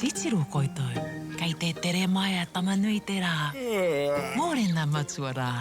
Sitiru koutou. Kei te tere mai a tamanui te rā. Mōrena matua rā.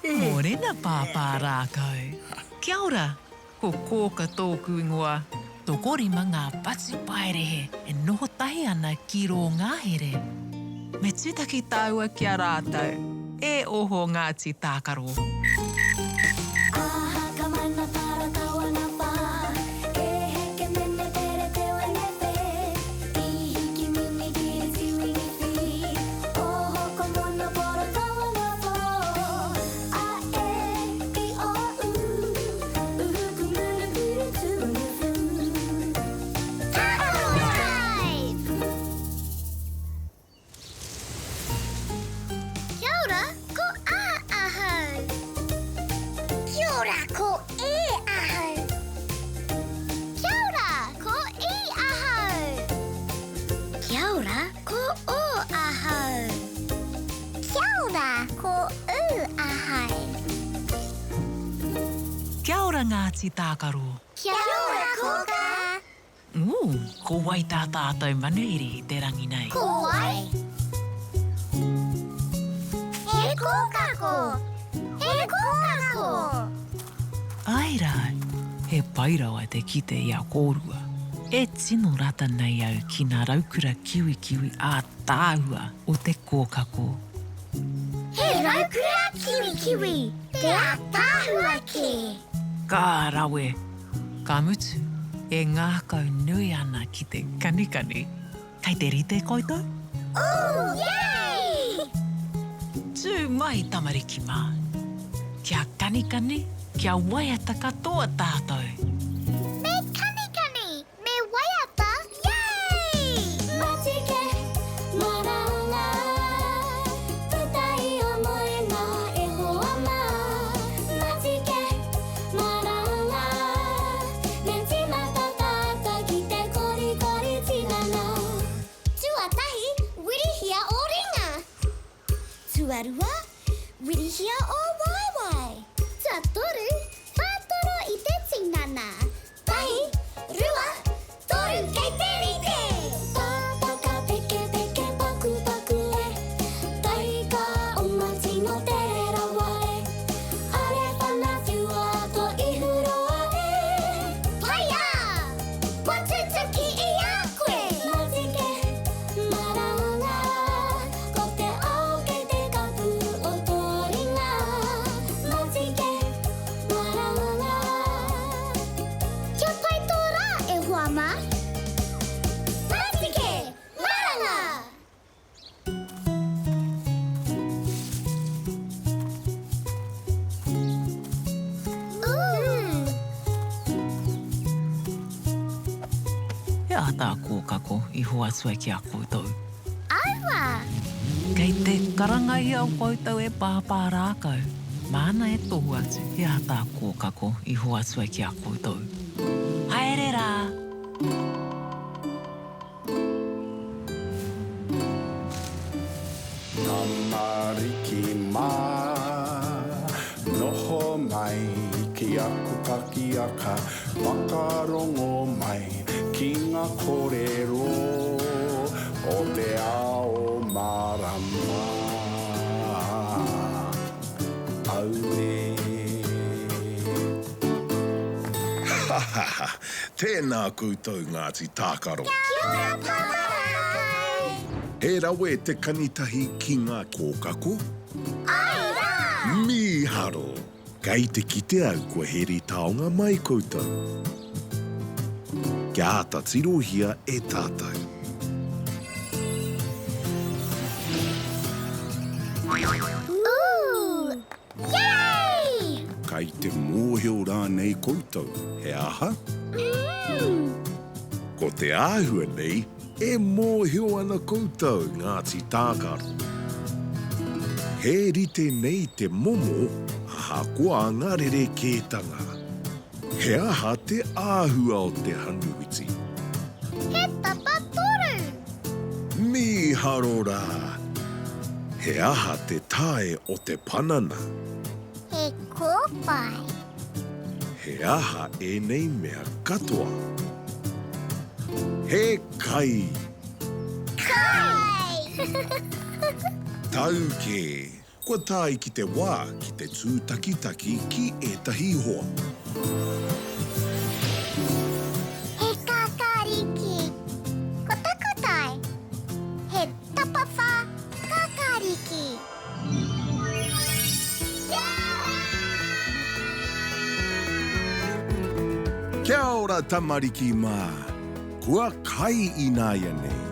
Mōrena pāpā rākau. Kia ora, ko kōka tōku ingoa. Tokorima ngā patu paerehe e noho tahi ana ki rō ngāhere. Me tūtaki tāua kia rātou, e oho Ngāti Tākaro. Kia ora Ngāti Tākaro. Kia ora, kōka. Ko wai tā tātou manuiri i te rangi nei. Ko wai. He kōka ko. He kōka ko. Ai rā, he pairawa te kite i a kōrua. E tino rata nei au ki ngā raukura kiwi a tāua o te kōkako. He raukura kiwi, te a tāua ke. Ka rawe, ka mutu, e ngākau nui ana ki te kanikani. Kei te rite koutou? Yay! Tū mai tamariki mā. Kia kanikani, kia waiata katoa tātou. Me kanikani, me waiata, yay! Matike, maranga, tutai o moena e hoa mā. Matike, maranga, me tina tata ki te kori tinana. Tuatahi, wirihia o ringa. Tuarua, wirihia o waiwai. Tuatoru, whātoro i te tinana. Tahi, rua, toru kei te rite. Pāpaka peke paku e. Tahi ka oma tino te rawa e. Are whana whiua to i huroa e. Paia! Watutuki i a koe. Matike, maranga. Ko te ao kei te kapu o tō ringa. Matike, maranga. Kia pai tō rā e hoa mā? Matike, maranga. He a tā kōkako i hoa tua ki a koutou. Aua! Kei te karangai au koutou e pāpā rākau. Māna e tohu atu, he a tā kōkako i hoa tua ki a koutou. Haere rā! Tamariki mā, noho mai ki aku kakiaka, whakarongo mai ki ngā kōrero o te ao marama. Aue. Tēnā koutou Ngāti Tākaro. Kia ora, pāpara! He rawe te kanitahi ki ngā kōkako. Ai rā! Miharo! Kei te kite au kua heri taonga mai koutou. Kia ata tirohia e tātou. Yay! Kei te mōheo rānei koutou, he aha? Ko te āhua nei, e mōheo ana koutou Ngāti Tākaro. He rite nei te momo, aha kua angarere kētanga. He aha te āhua o te hanguiti. He tapa toru! Miharo rā! He aha te tae o te panana. He kōpai. He aha e nei mea katoa. He kai Tau ke, kua tai ki te wā ki te tūtakitaki ki ētahi hoa. He kakariki. Ko taku tai. He tapawha kakariki. Kia ora tamariki mā, kua kai inaia nei.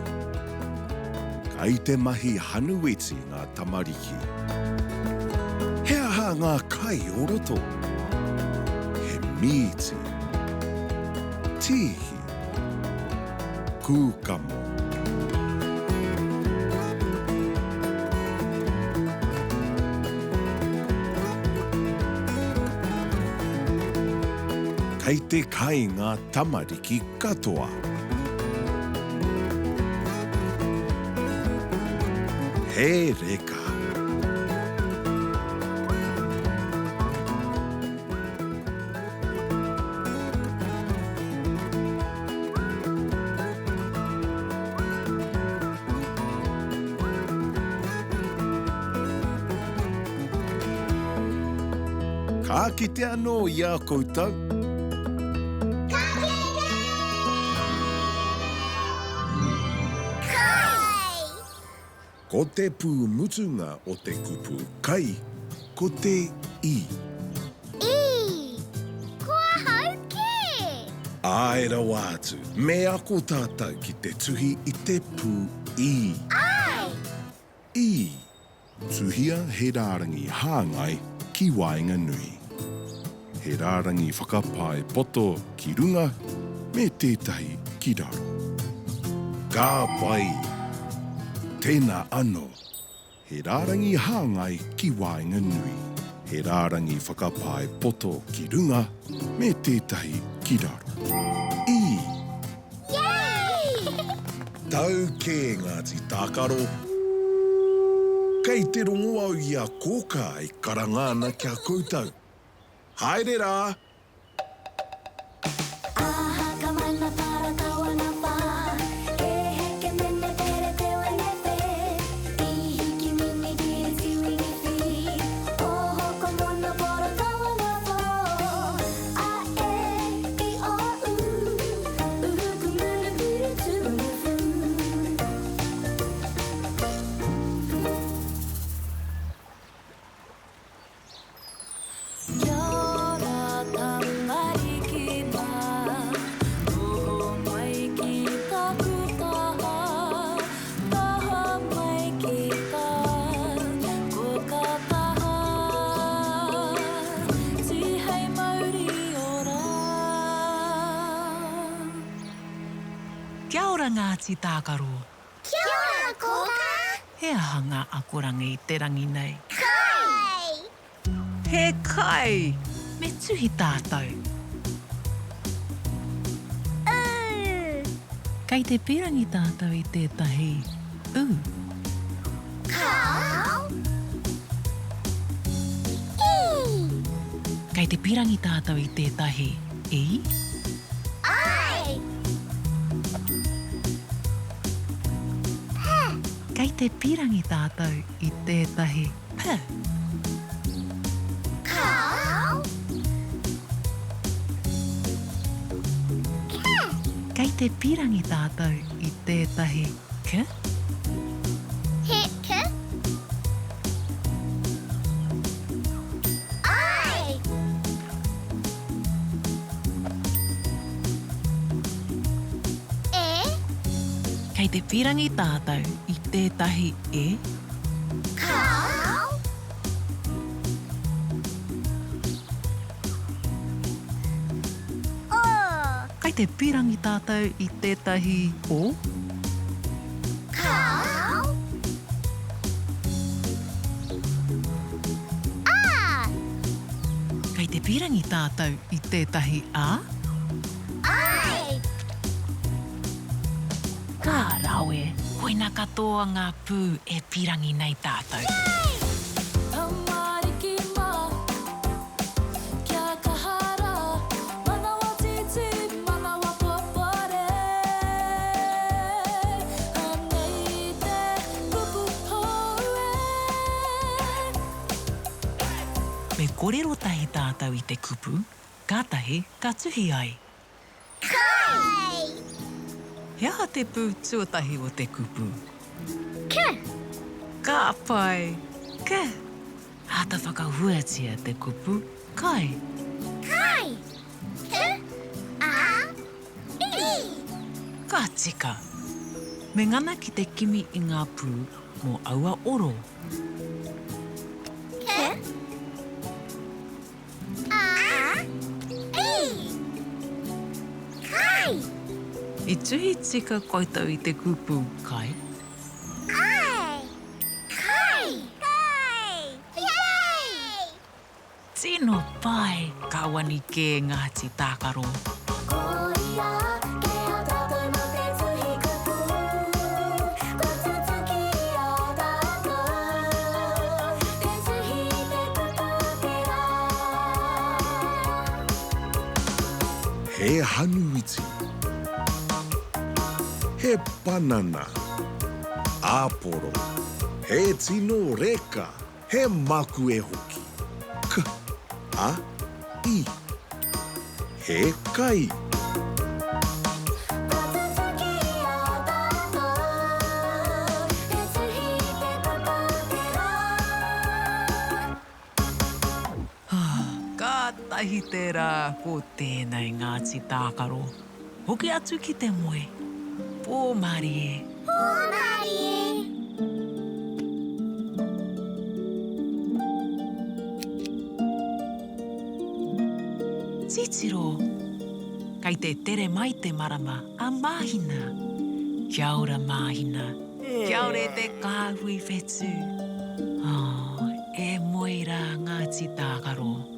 Kai te mahi hanueti ngā tamariki. He aha ngā kai o roto. He mīti, tihi, kūkamo. Kei te kai ngā tamariki katoa. He reka. Ka kite anō i a koutou. Ko te pū mutunga o te kupu kai, ko te I. Kua hauke. Aera wātu, me ako tātou ki te tuhi i te pū I. Ai. I. Tuhia he rārangi hāngai ki Waenga Nui. He rārangi whakapae poto ki runga me tētahi ki raro. Ka pai. Tēnā anō, he rārangi hāngai ki Waenga Nui. He rārangi whakapae poto ki runga me tētahi ki raro. I. Yay! Tau ke Ngāti Tākaro. Kei te rongo au i a kōka i karangana kia koutou. Haere rā! Kia ora Ngāti Tākaro. Kia ora, kōka. He aha ngā akorangi i te rangi nei. Kai. He kai! Me tuhi tātou. Kei te pirangi tātou i tētahi Kau. I. Kei te pirangi tātou i tētahi I. Ai. Kei te pirangi tātou i tētahi P. Kau. Kei te pirangi tātou i tētahi K. Heke. Ai. E. Kei te pirangi tātou i tētahi E. Kau. O. Kei te pirangi tātou i tētahi O. Kau. A. Kei te pirangi tātou i tētahi A. Ai. Ka rawe, koina katoa ngā pū e pirangi nei tātou. te korero tahi tātou I te kupu, kātahi ka tuhi ai. Kai! He aha te pū tuatahi o te kupu. Ka! Ka pai, ka. Hata whakahuatia te kupu, kai. Kai! Ka! A! I! Ka tika. Me ngana ki te kimi I ngā pū mō aua oro. Ka! A! I! Kai! I tuhi tika koutou I te kupu, kai. Ai! Kai! Kai! Yay! Tino pai, ka wani ke Ngāti Tākaro. He hanuiti. He banana. Aporo. He tino reka. He maku e hoki. Ka. A. I. He kai. Kātahi te rā ko tēnei Ngāti Tākaro. Hoki atu ki te moe. Pōmari e. Pōmari! Titiro. Kai te tere mai te marama a māhina. Kia ora māhina. Kia ora te kāhui whetū. Oh, e moe rā Ngāti Tākaro.